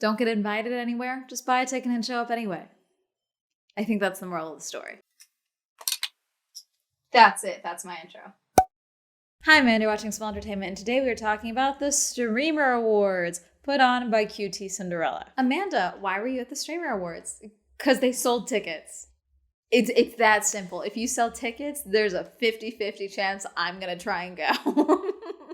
Don't get invited anywhere, just buy a ticket and show up anyway. I think that's the moral of the story. That's it. That's my intro. Hi, Amanda, watching Swell Entertainment, and today we are talking about the Streamer Awards put on by QT Cinderella. Amanda, why were you at the Streamer Awards? Because they sold tickets. It's that simple. If you sell tickets, there's a 50-50 chance I'm gonna try and go.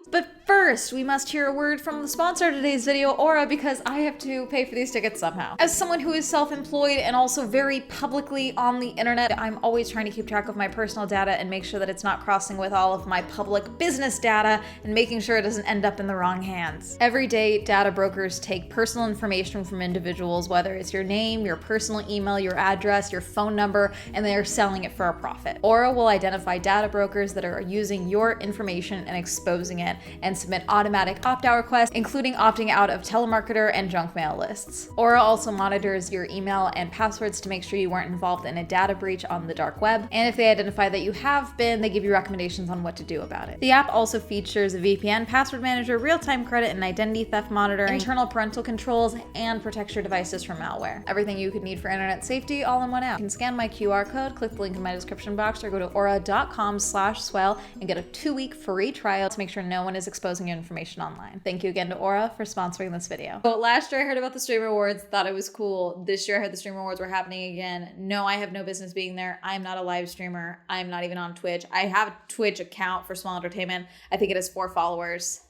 But first, we must hear a word from the sponsor of today's video, Aura, because I have to pay for these tickets somehow. As someone who is self-employed and also very publicly on the internet, I'm always trying to keep track of my personal data and make sure that it's not crossing with all of my public business data and making sure it doesn't end up in the wrong hands. Every day, data brokers take personal information from individuals, whether it's your name, your personal email, your address, your phone number, and they are selling it for a profit. Aura will identify data brokers that are using your information and exposing it, and submit automatic opt-out requests, including opting out of telemarketer and junk mail lists. Aura also monitors your email and passwords to make sure you weren't involved in a data breach on the dark web, and if they identify that you have been, they give you recommendations on what to do about it. The app also features a VPN, password manager, real-time credit and identity theft monitoring, internal parental controls, and protects your devices from malware. Everything you could need for internet safety all in one app. You can scan my QR code, click the link in my description box, or go to aura.com/swell and get a 2-week free trial to make sure no one is exposing your information online. Thank you again to Aura for sponsoring this video. So last year I heard about the Streamer Awards, thought it was cool. This year I heard the Streamer Awards were happening again. No, I have no business being there. I'm not a live streamer. I'm not even on Twitch. I have a Twitch account for Swell Entertainment. I think it has 4 followers.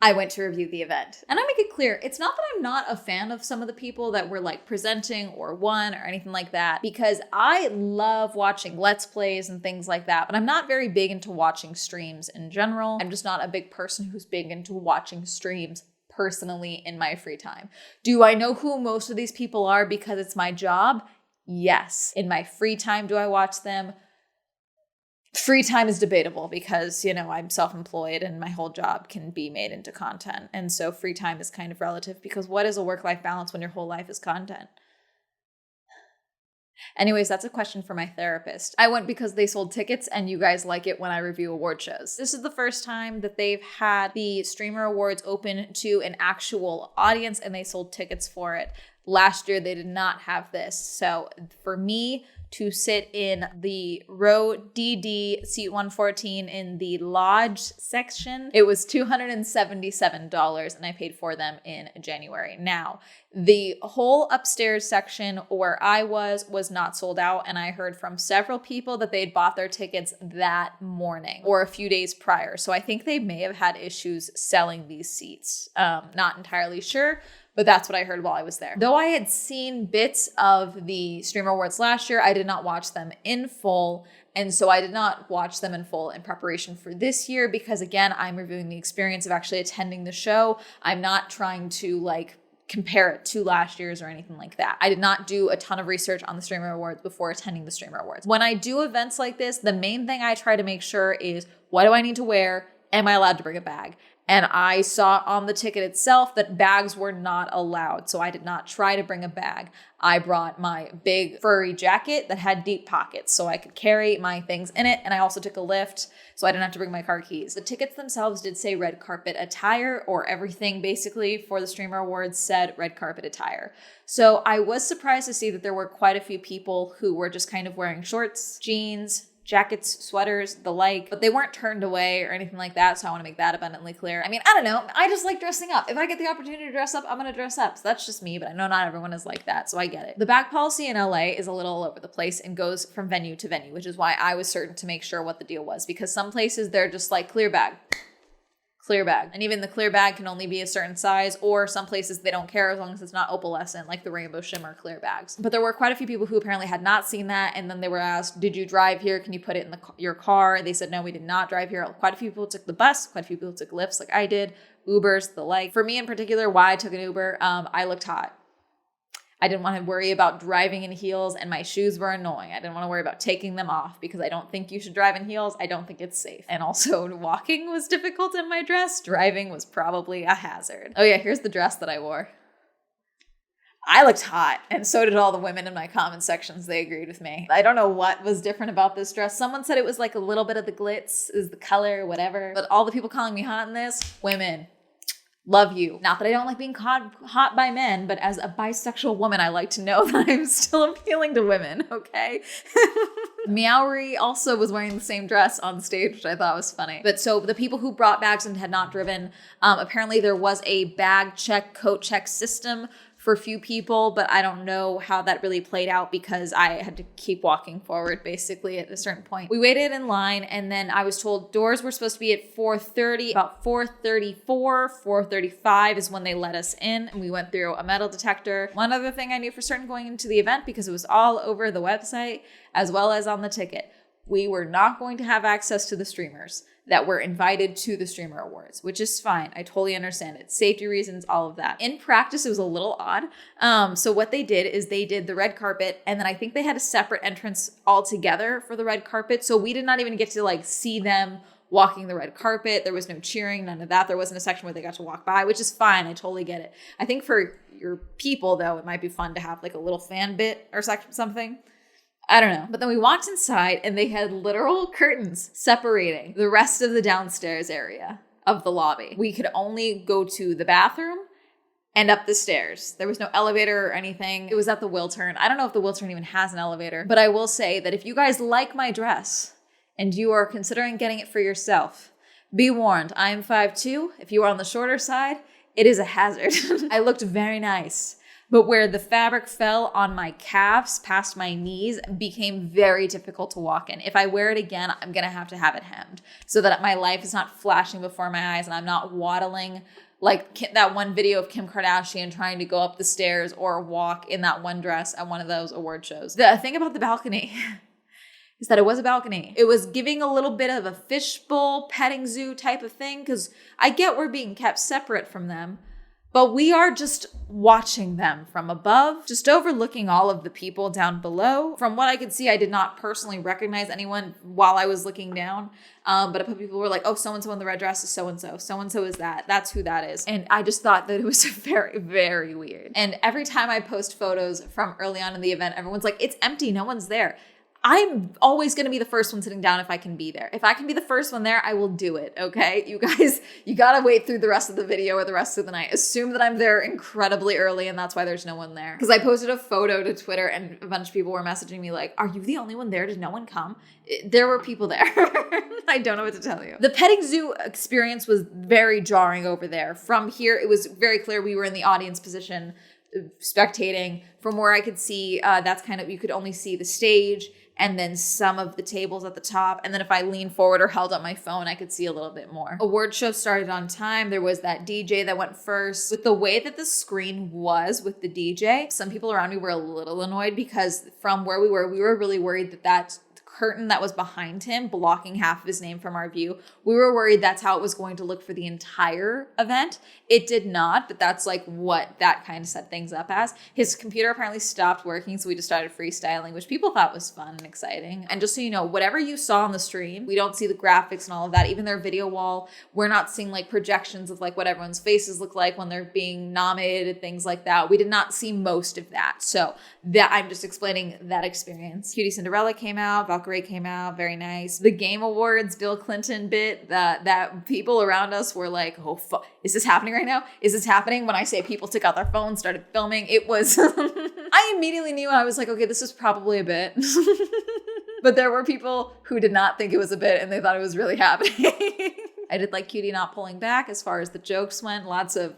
I went to review the event. And I make it clear, it's not that I'm not a fan of some of the people that were like presenting or won or anything like that, because I love watching Let's Plays and things like that, but I'm not very big into watching streams in general. I'm just not a big person who's big into watching streams personally in my free time. Do I know who most of these people are because it's my job? Yes. In my free time, do I watch them? Free time is debatable because, I'm self-employed and my whole job can be made into content. And so free time is kind of relative because what is a work-life balance when your whole life is content? Anyways, that's a question for my therapist. I went because they sold tickets and you guys like it when I review award shows. This is the first time that they've had the Streamer Awards open to an actual audience and they sold tickets for it. Last year, they did not have this. So for me to sit in the row DD seat 114 in the lodge section, it was $277 and I paid for them in January. Now, the whole upstairs section where I was not sold out, and I heard from several people that they'd bought their tickets that morning or a few days prior. So I think they may have had issues selling these seats. Not entirely sure, but that's what I heard while I was there. Though I had seen bits of the Streamer Awards last year, I did not watch them in full. And so I did not watch them in full in preparation for this year because, again, I'm reviewing the experience of actually attending the show. I'm not trying to compare it to last year's or anything like that. I did not do a ton of research on the Streamer Awards before attending the Streamer Awards. When I do events like this, the main thing I try to make sure is, what do I need to wear? Am I allowed to bring a bag? And I saw on the ticket itself that bags were not allowed. So I did not try to bring a bag. I brought my big furry jacket that had deep pockets so I could carry my things in it. And I also took a lift so I didn't have to bring my car keys. The tickets themselves did say red carpet attire, or everything basically for the Streamer Awards said red carpet attire. So I was surprised to see that there were quite a few people who were just kind of wearing shorts, jeans, jackets, sweaters, the like, but they weren't turned away or anything like that. So I want to make that abundantly clear. I mean, I don't know. I just like dressing up. If I get the opportunity to dress up, I'm going to dress up. So that's just me, but I know not everyone is like that. So I get it. The bag policy in LA is a little all over the place and goes from venue to venue, which is why I was certain to make sure what the deal was, because some places they're just like clear bag. And even the clear bag can only be a certain size, or some places they don't care as long as it's not opalescent, like the rainbow shimmer clear bags. But there were quite a few people who apparently had not seen that, and then they were asked, did you drive here? Can you put it in your car? They said, no, we did not drive here. Quite a few people took the bus, quite a few people took lifts like I did, Ubers, the like. For me in particular, why I took an Uber, I looked hot. I didn't want to worry about driving in heels, and my shoes were annoying. I didn't want to worry about taking them off because I don't think you should drive in heels. I don't think it's safe. And also walking was difficult in my dress. Driving was probably a hazard. Oh yeah, here's the dress that I wore. I looked hot, and so did all the women in my comment sections. They agreed with me. I don't know what was different about this dress. Someone said it was like a little bit of the glitz, is the color, whatever. But all the people calling me hot in this, women. Love you. Not that I don't like being caught hot by men, but as a bisexual woman, I like to know that I'm still appealing to women, okay? Meowry also was wearing the same dress on stage, which I thought was funny. But so the people who brought bags and had not driven, apparently there was a bag check, coat check system for a few people, but I don't know how that really played out because I had to keep walking forward basically at a certain point. We waited in line, and then I was told doors were supposed to be at 4:30. About 4:34, 4:35 is when they let us in, and we went through a metal detector. One other thing I knew for certain going into the event, because it was all over the website as well as on the ticket, we were not going to have access to the streamers that were invited to the Streamer Awards, which is fine. I totally understand it. Safety reasons, all of that. In practice, it was a little odd. So what they did is they did the red carpet, and then I think they had a separate entrance altogether for the red carpet. So we did not even get to like see them walking the red carpet. There was no cheering, none of that. There wasn't a section where they got to walk by, which is fine. I totally get it. I think for your people, though, it might be fun to have like a little fan bit or something. I don't know. But then we walked inside and they had literal curtains separating the rest of the downstairs area of the lobby. We could only go to the bathroom and up the stairs. There was no elevator or anything. It was at the Wiltern. I don't know if the Wiltern even has an elevator, but I will say that if you guys like my dress and you are considering getting it for yourself, be warned, I am 5'2". If you are on the shorter side, it is a hazard. I looked very nice. But where the fabric fell on my calves past my knees became very difficult to walk in. If I wear it again, I'm going to have it hemmed so that my life is not flashing before my eyes and I'm not waddling like that one video of Kim Kardashian trying to go up the stairs or walk in that one dress at one of those award shows. The thing about the balcony is that it was a balcony. It was giving a little bit of a fishbowl petting zoo type of thing because I get we're being kept separate from them. But we are just watching them from above, just overlooking all of the people down below. From what I could see, I did not personally recognize anyone while I was looking down. But people were like, oh, so-and-so in the red dress is so-and-so. So-and-so is that. That's who that is. And I just thought that it was very, very weird. And every time I post photos from early on in the event, everyone's like, it's empty. No one's there. I'm always going to be the first one sitting down if I can be there. If I can be the first one there, I will do it, okay? You guys, you got to wait through the rest of the video or the rest of the night. Assume that I'm there incredibly early and that's why there's no one there. Because I posted a photo to Twitter and a bunch of people were messaging me like, are you the only one there? Did no one come? There were people there. I don't know what to tell you. The petting zoo experience was very jarring over there. From here, it was very clear we were in the audience position spectating. From where I could see, that's kind of, you could only see the stage and then some of the tables at the top. And then if I leaned forward or held up my phone, I could see a little bit more. Award show started on time. There was that DJ that went first. With the way that the screen was with the DJ, some people around me were a little annoyed because from where we were really worried that that curtain that was behind him blocking half of his name from our view. We were worried that's how it was going to look for the entire event. It did not, but that's like what that kind of set things up as. His computer apparently stopped working, so we just started freestyling, which people thought was fun and exciting. And just so you know, whatever you saw on the stream, we don't see the graphics and all of that. Even their video wall, we're not seeing like projections of like what everyone's faces look like when they're being nominated, things like that. We did not see most of that. So that I'm just explaining that experience. Cutie Cinderella came out, Valkyrie came out, very nice. The Game Awards, Bill Clinton bit, that people around us were like, oh, is this happening right now? Is this happening? When I say people took out their phones, started filming, it was, I immediately knew, I was like, okay, this is probably a bit. But there were people who did not think it was a bit and they thought it was really happening. I did like Cutie not pulling back as far as the jokes went. Lots of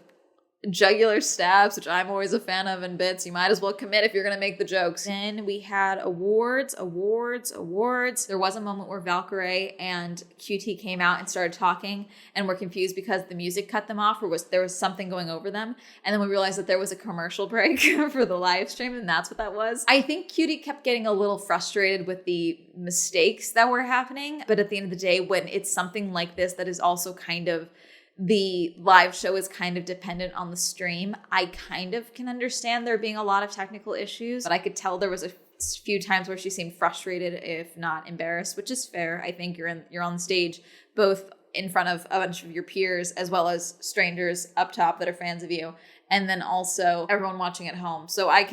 jugular stabs, which I'm always a fan of in bits. You might as well commit if you're going to make the jokes. Then we had awards. There was a moment where Valkyrie and QT came out and started talking and were confused because the music cut them off or there was something going over them. And then we realized that there was a commercial break for the live stream and that's what that was. I think QT kept getting a little frustrated with the mistakes that were happening. But at the end of the day, when it's something like this that is also kind of the live show is kind of dependent on the stream, I kind of can understand there being a lot of technical issues, but I could tell there was a few times where she seemed frustrated, if not embarrassed, which is fair. I think you're on stage, both in front of a bunch of your peers as well as strangers up top that are fans of you, and then also everyone watching at home. So I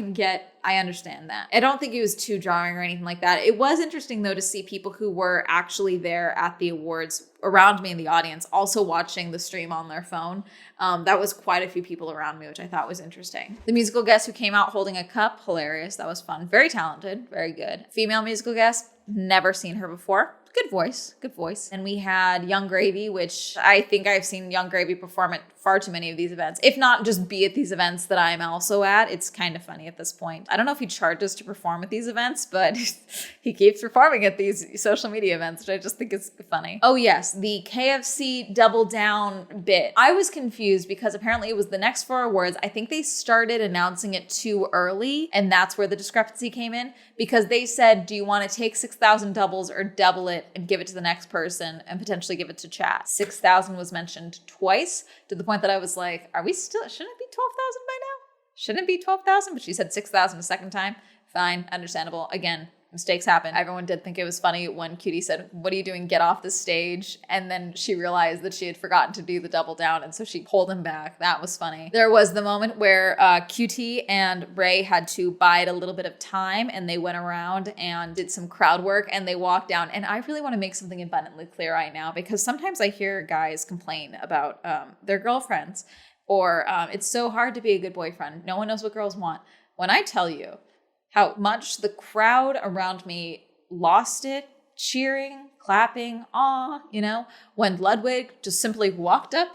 understand that. I don't think it was too jarring or anything like that. It was interesting though to see people who were actually there at the awards around me in the audience also watching the stream on their phone. That was quite a few people around me, which I thought was interesting. The musical guest who came out holding a cup, hilarious. That was fun. Very talented, very good. Female musical guest, never seen her before. Good voice, good voice. And we had Young Gravy, which I think I've seen Young Gravy perform at far too many of these events, if not just be at these events that I'm also at. It's kind of funny at this point. I don't know if he charges to perform at these events, but he keeps performing at these social media events, which I just think is funny. Oh yes, the KFC Double Down bit. I was confused because apparently it was the next 4 awards. I think they started announcing it too early, and that's where the discrepancy came in, because they said, do you want to take 6,000 doubles or double it and give it to the next person and potentially give it to chat? 6,000 was mentioned twice, to the point that I was like, are we still, shouldn't it be 12,000 by now? Shouldn't it be 12,000? But she said 6,000 a second time. Fine, understandable. Again, mistakes happen. Everyone did think it was funny when Cutie said, what are you doing? Get off the stage. And then she realized that she had forgotten to do the double down. And so she pulled him back. That was funny. There was the moment where Cutie and Ray had to bide a little bit of time, and they went around and did some crowd work, and they walked down. And I really want to make something abundantly clear right now, because sometimes I hear guys complain about their girlfriends, or it's so hard to be a good boyfriend. No one knows what girls want. When I tell you how much the crowd around me lost it, cheering, clapping, when Ludwig just simply walked up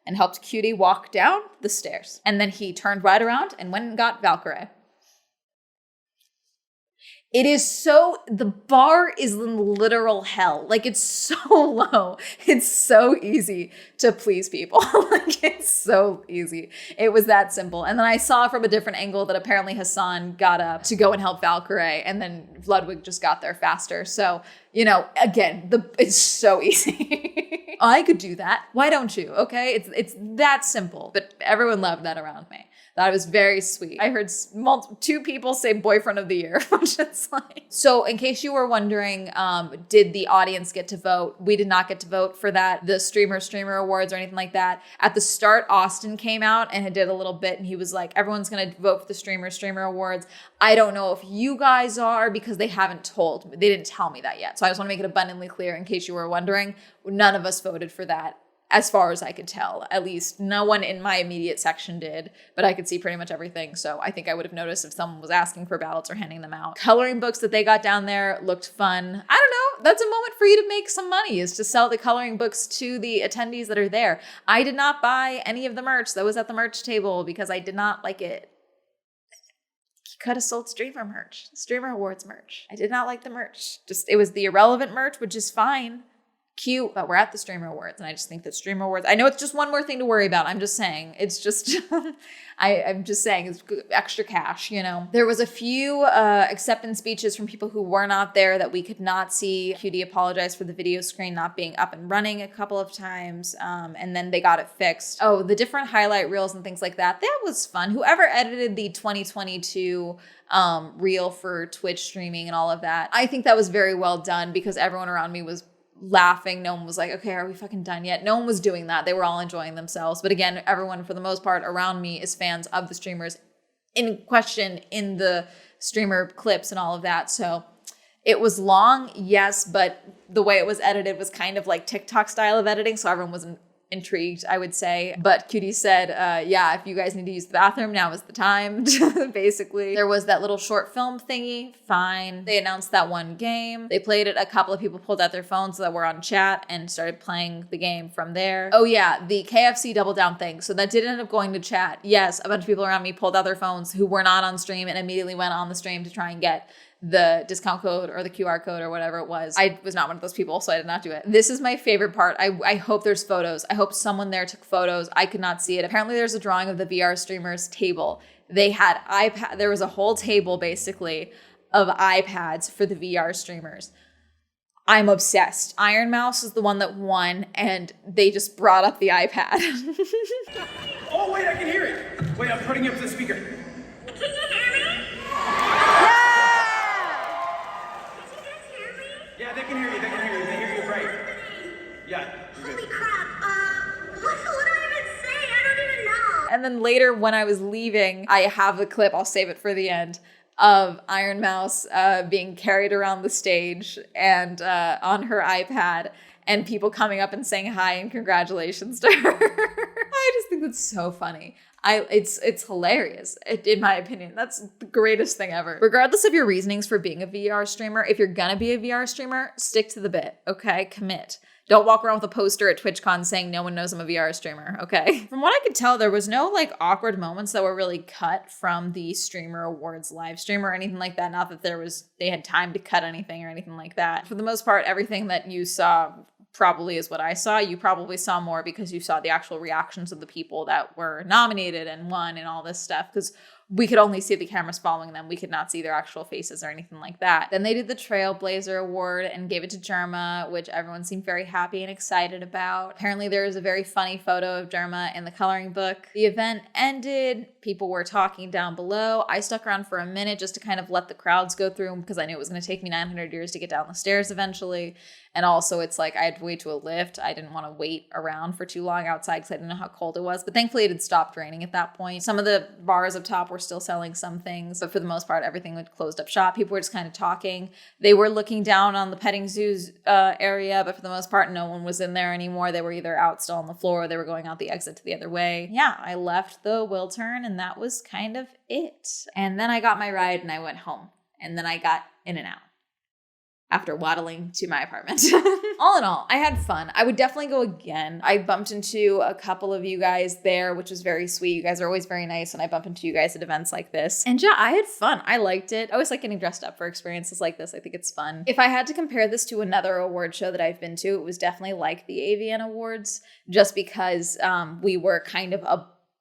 and helped Cutie walk down the stairs. And then he turned right around and went and got Valkyrie. It is so, the bar is in literal hell. Like, it's so low. It's so easy to please people. Like, it's so easy. It was that simple. And then I saw from a different angle that apparently Hassan got up to go and help Valkyrie, and then Ludwig just got there faster. So, again, it's so easy. I could do that. Why don't you? Okay, it's that simple. But everyone loved that around me. That was very sweet. I heard 2 people say boyfriend of the year, which is like. So in case you were wondering, did the audience get to vote? We did not get to vote for that, the Streamer Awards or anything like that. At the start, Austin came out and did a little bit, and he was like, everyone's going to vote for the Streamer Awards. I don't know if you guys are, because they haven't told me. They didn't tell me that yet. So I just want to make it abundantly clear in case you were wondering. None of us voted for that. As far as I could tell, at least no one in my immediate section did, but I could see pretty much everything. So I think I would have noticed if someone was asking for ballots or handing them out. Coloring books that they got down there looked fun. I don't know. That's a moment for you to make some money, is to sell the coloring books to the attendees that are there. I did not buy any of the merch that was at the merch table because I did not like it. You could have sold Streamer Awards merch. I did not like the merch. It was the irrelevant merch, which is fine. Cute, but we're at the Streamer Awards, and I just think that Streamer Awards, I know it's just one more thing to worry about. I'm just saying, it's just, I'm just saying it's extra cash, There was a few acceptance speeches from people who were not there that we could not see. Cutie apologized for the video screen not being up and running a couple of times, and then they got it fixed. Oh, the different highlight reels and things like that. That was fun. Whoever edited the 2022 reel for Twitch streaming and all of that, I think that was very well done, because everyone around me was laughing. No one was like, okay, are we fucking done yet? No one was doing that. They were all enjoying themselves. But again, everyone for the most part around me is fans of the streamers in question in the streamer clips and all of that. So it was long, yes, but the way it was edited was kind of like TikTok style of editing. So everyone wasn't intrigued, I would say. But Cutie said, yeah, if you guys need to use the bathroom, now is the time, basically. There was that little short film thingy, fine. They announced that one game. They played it. A couple of people pulled out their phones that were on chat and started playing the game from there. Oh yeah, the KFC Double Down thing. So that did end up going to chat. Yes, a bunch of people around me pulled out their phones who were not on stream and immediately went on the stream to try and get the discount code or the QR code or whatever it was. I was not one of those people, so I did not do it. This is my favorite part. I hope there's photos. I hope someone there took photos. I could not see it. Apparently there's a drawing of the VR streamers table. They had iPad. There was a whole table basically of iPads for the VR streamers. I'm obsessed. Iron Mouse is the one that won, and they just brought up the iPad. Oh wait, I can hear it. Wait, I'm putting it up to the speaker. Can you hear me? Yeah, they can hear you. They can hear you. They hear you great. Yeah. Holy crap. What do I even say? I don't even know. And then later when I was leaving, I have the clip, I'll save it for the end, of Iron Mouse being carried around the stage and on her iPad. and people coming up and saying hi and congratulations to her. I just think that's so funny. It's hilarious, in my opinion. That's the greatest thing ever. Regardless of your reasonings for being a VR streamer, if you're gonna be a VR streamer, stick to the bit, okay? Commit. Don't walk around with a poster at TwitchCon saying no one knows I'm a VR streamer, okay? From what I could tell, there was no like awkward moments that were really cut from the Streamer Awards live stream or anything like that. Not that they had time to cut anything or anything like that. For the most part, everything that you saw probably is what I saw. You probably saw more because you saw the actual reactions of the people that were nominated and won and all this stuff, because we could only see the cameras following them. We could not see their actual faces or anything like that. Then they did the Trailblazer Award and gave it to Jerma, which everyone seemed very happy and excited about. Apparently there was a very funny photo of Jerma in the coloring book. The event ended. People were talking down below. I stuck around for a minute just to kind of let the crowds go through because I knew it was going to take me 900 years to get down the stairs eventually. And also it's like I had to wait to a lift. I didn't want to wait around for too long outside because I didn't know how cold it was. But thankfully it had stopped raining at that point. Some of the bars up top were still selling some things, but for the most part, everything had closed up shop. People were just kind of talking. They were looking down on the petting zoos area, but for the most part, no one was in there anymore. They were either out still on the floor or they were going out the exit to the other way. Yeah, I left the Wiltern and that was kind of it. And then I got my ride and I went home. And then I got in and out after waddling to my apartment. All in all, I had fun. I would definitely go again. I bumped into a couple of you guys there, which was very sweet. You guys are always very nice when I bump into you guys at events like this. And yeah, I had fun. I liked it. I always like getting dressed up for experiences like this. I think it's fun. If I had to compare this to another award show that I've been to, it was definitely like the AVN Awards, just because we were kind of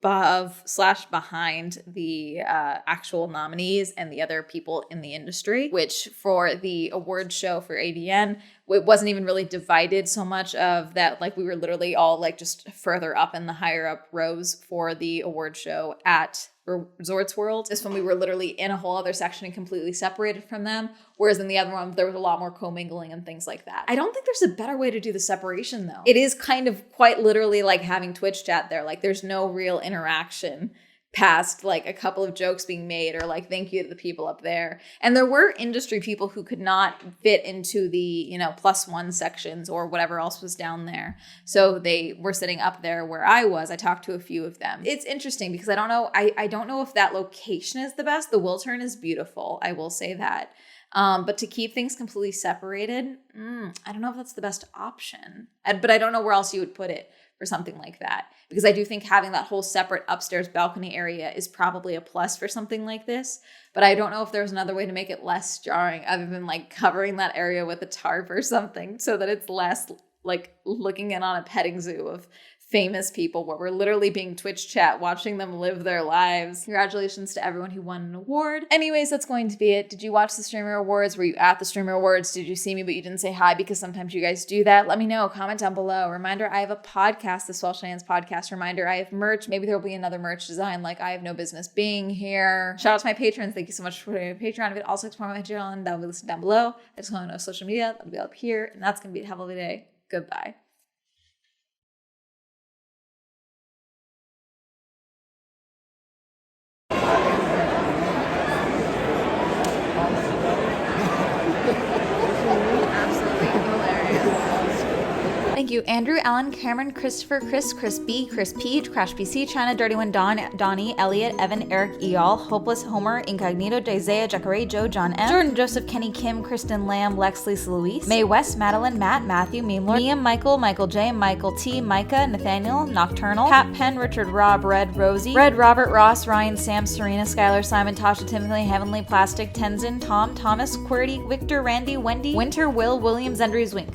above/behind the actual nominees and the other people in the industry, which for the award show for AVN, it wasn't even really divided so much of that. Like we were literally all like just further up in the higher up rows for the award show at Resorts World. This one we were literally in a whole other section and completely separated from them. Whereas in the other one, there was a lot more commingling and things like that. I don't think there's a better way to do the separation though. It is kind of quite literally like having Twitch chat there. Like there's no real interaction past like a couple of jokes being made or like thank you to the people up there. And there were industry people who could not fit into the, +1 sections or whatever else was down there. So they were sitting up there where I was. I talked to a few of them. It's interesting because I don't know. I don't know if that location is the best. The Wiltern is beautiful. I will say that. But to keep things completely separated, I don't know if that's the best option. But I don't know where else you would put it for something like that. Because I do think having that whole separate upstairs balcony area is probably a plus for something like this. But I don't know if there's another way to make it less jarring other than like covering that area with a tarp or something so that it's less like looking in on a petting zoo of famous people where we're literally being Twitch chat, watching them live their lives. Congratulations to everyone who won an award. Anyways, that's going to be it. Did you watch the Streamer Awards? Were you at the Streamer Awards? Did you see me but you didn't say hi? Because sometimes you guys do that. Let me know. Comment down below. Reminder, I have a podcast, the Swell Shenanigans podcast. Reminder, I have merch. Maybe there will be another merch design like I have no business being here. Shout out to my patrons. Thank you so much for putting me on Patreon. If you'd also support my Patreon, that will be listed down below. I just want to know social media. That'll be up here. And that's going to be Have a lovely day. Goodbye. Thank you, Andrew, Alan, Cameron, Christopher, Chris B, Chris P, Crash PC, China, Dirty One, Don, Donnie, Elliot, Evan, Eric, Eal, Hopeless, Homer, Incognito, Isaiah, Jacare, Joe, John M, Jordan, Joseph, Kenny, Kim, Kristen, Lamb, Lex, Lisa, Luis, Mae West, Madeline, Matt, Matthew, Meme Lord, Liam, Michael J, Michael T, Micah, Nathaniel, Nocturnal, Pat, Penn, Richard, Rob, Red, Rosie, Red, Robert, Ross, Ryan, Sam, Serena, Skylar, Simon, Tasha, Timothy, Heavenly, Plastic, Tenzin, Tom, Thomas, Qwerty, Victor, Randy, Wendy, Winter, Will, Williams, Endries, Wink.